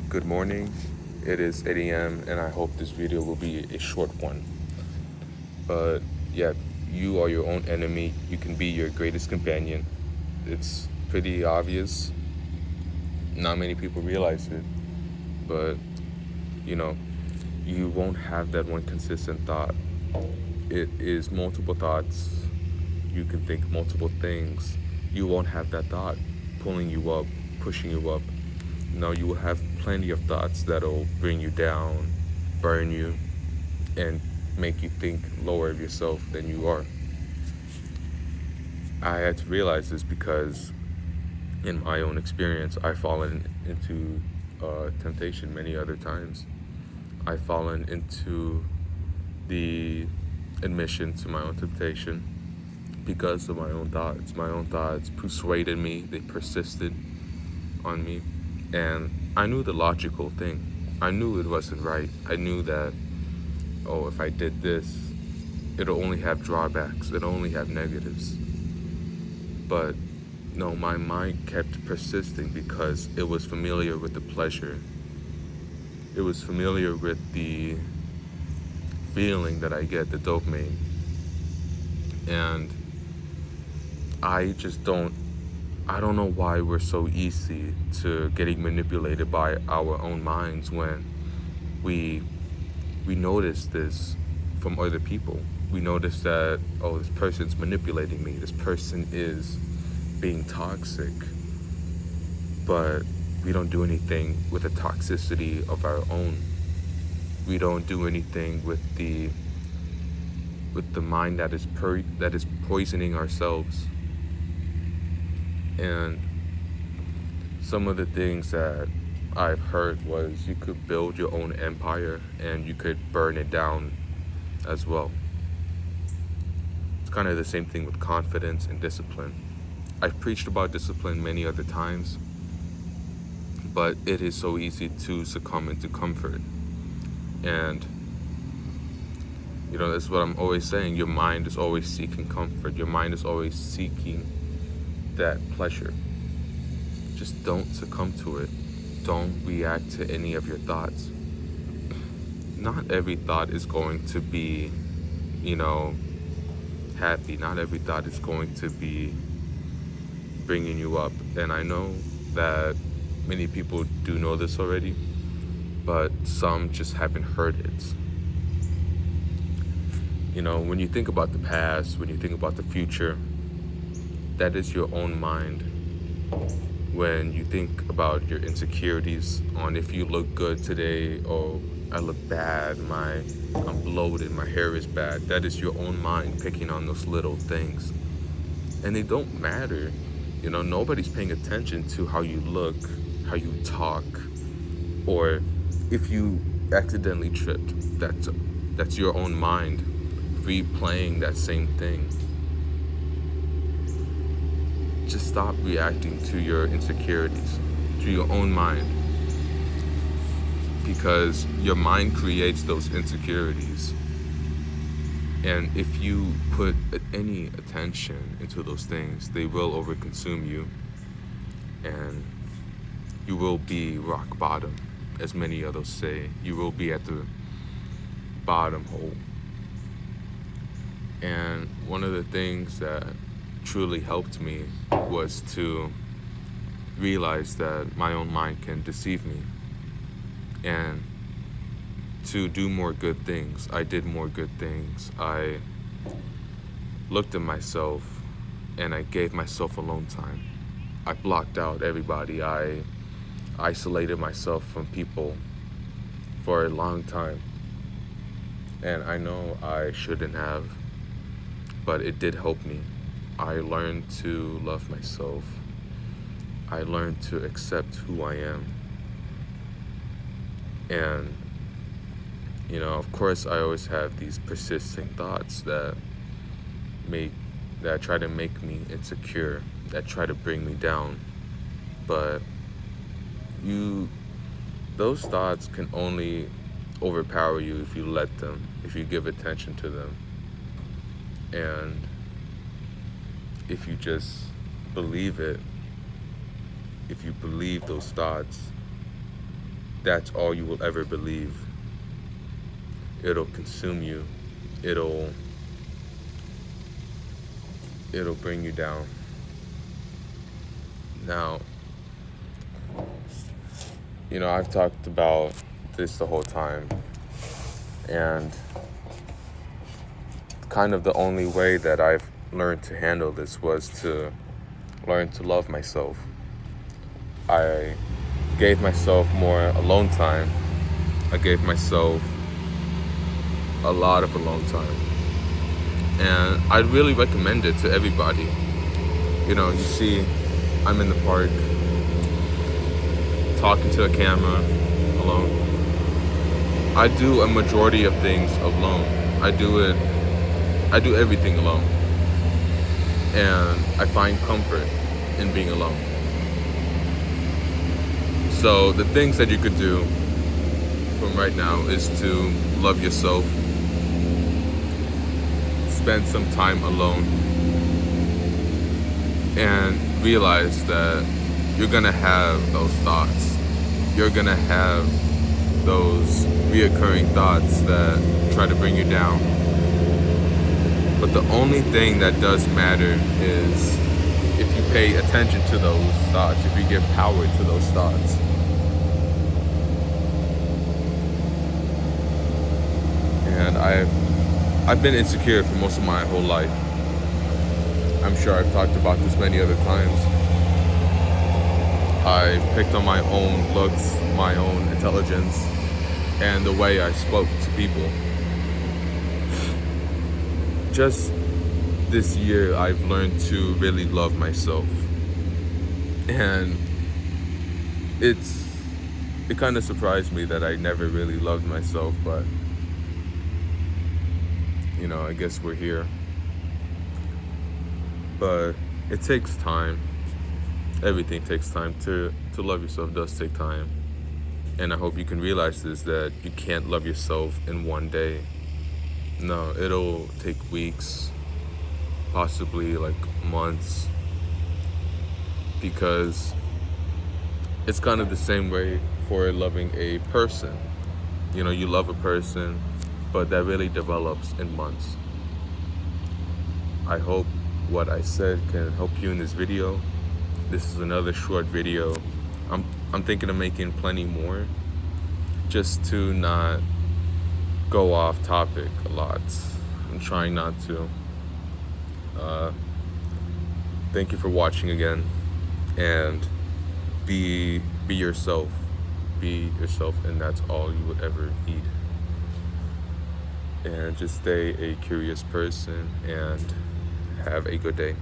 Good morning. It is 8 a.m. and I hope this video will be a short one. But yeah, you are your own enemy. You can be your greatest companion. It's pretty obvious. Not many people realize it. But you know, you won't have that one consistent thought. It is multiple thoughts. You can think multiple things. You won't have that thought pulling you up, pushing you up. No, you will have plenty of thoughts that'll bring you down, burn you, and make you think lower of yourself than you are. I had to realize this because in my own experience, I've fallen into temptation many other times. I've fallen into the admission to my own temptation because of my own thoughts. My own thoughts persuaded me, they persisted on me, and I knew the logical thing. I knew it wasn't right. I knew that, oh, if I did this, it'll only have drawbacks, it'll only have negatives. But no, my mind kept persisting because it was familiar with the pleasure. It was familiar with the feeling that I get, the dopamine. And I don't know why we're so easy to getting manipulated by our own minds when we notice this from other people. We notice that, oh, this person's manipulating me, this person is being toxic, but we don't do anything with the toxicity of our own. We don't do anything with the mind that is poisoning ourselves. And some of the things that I've heard was you could build your own empire and you could burn it down as well. It's kind of the same thing with confidence and discipline. I've preached about discipline many other times, but it is so easy to succumb into comfort. And that's what I'm always saying. Your mind is always seeking comfort. Your mind is always seeking that pleasure. Just don't succumb to it. Don't react to any of your thoughts. Not every thought is going to be, happy. Not every thought is going to be bringing you up. And I know that many people do know this already, but some just haven't heard it. When you think about the past, when you think about the future, that is your own mind. When you think about your insecurities on if you look good today, or I look bad, I'm bloated, my hair is bad, that is your own mind picking on those little things. And they don't matter. Nobody's paying attention to how you look, how you talk, or if you accidentally tripped. That's your own mind replaying that same thing. Just stop reacting to your insecurities, to your own mind, because your mind creates those insecurities. And if you put any attention into those things, they will overconsume you, and you will be rock bottom, as many others say. You will be at the bottom hole. And one of the things that truly helped me was to realize that my own mind can deceive me, and to do more good things. I did more good things. I looked at myself and I gave myself alone time. I blocked out everybody. I isolated myself from people for a long time. And I know I shouldn't have, but it did help me. I learned to love myself. I learned to accept who I am. And, of course, I always have these persisting thoughts that try to make me insecure, that try to bring me down. But those thoughts can only overpower you if you let them, if you give attention to them. And if you just believe it, if you believe those thoughts, that's all you will ever believe, it'll consume you. It'll bring you down. Now, I've talked about this the whole time, and kind of the only way that I've learned to handle this was to learn to love myself. I gave myself more alone time. I gave myself a lot of alone time. And I'd really recommend it to everybody. You see, I'm in the park, talking to a camera, alone. I do a majority of things alone. I do everything alone. And I find comfort in being alone. So the things that you could do from right now is to love yourself, spend some time alone, and realize that you're gonna have those thoughts. You're gonna have those reoccurring thoughts that try to bring you down. But the only thing that does matter is if you pay attention to those thoughts, if you give power to those thoughts. And I've been insecure for most of my whole life. I'm sure I've talked about this many other times. I've picked on my own looks, my own intelligence, and the way I spoke to people. Just this year, I've learned to really love myself. And it kind of surprised me that I never really loved myself, but I guess we're here. But it takes time. Everything takes time. To love yourself does take time. And I hope you can realize this, that you can't love yourself in one day. No, it'll take weeks, possibly like months, because it's kind of the same way for loving a person. You love a person, but that really develops in months. I hope what I said can help you in this video. This is another short video. I'm thinking of making plenty more, just to not go off topic a lot. I'm trying not to. Thank you for watching again, and be yourself. Be yourself, and that's all you would ever need. And just stay a curious person, and have a good day.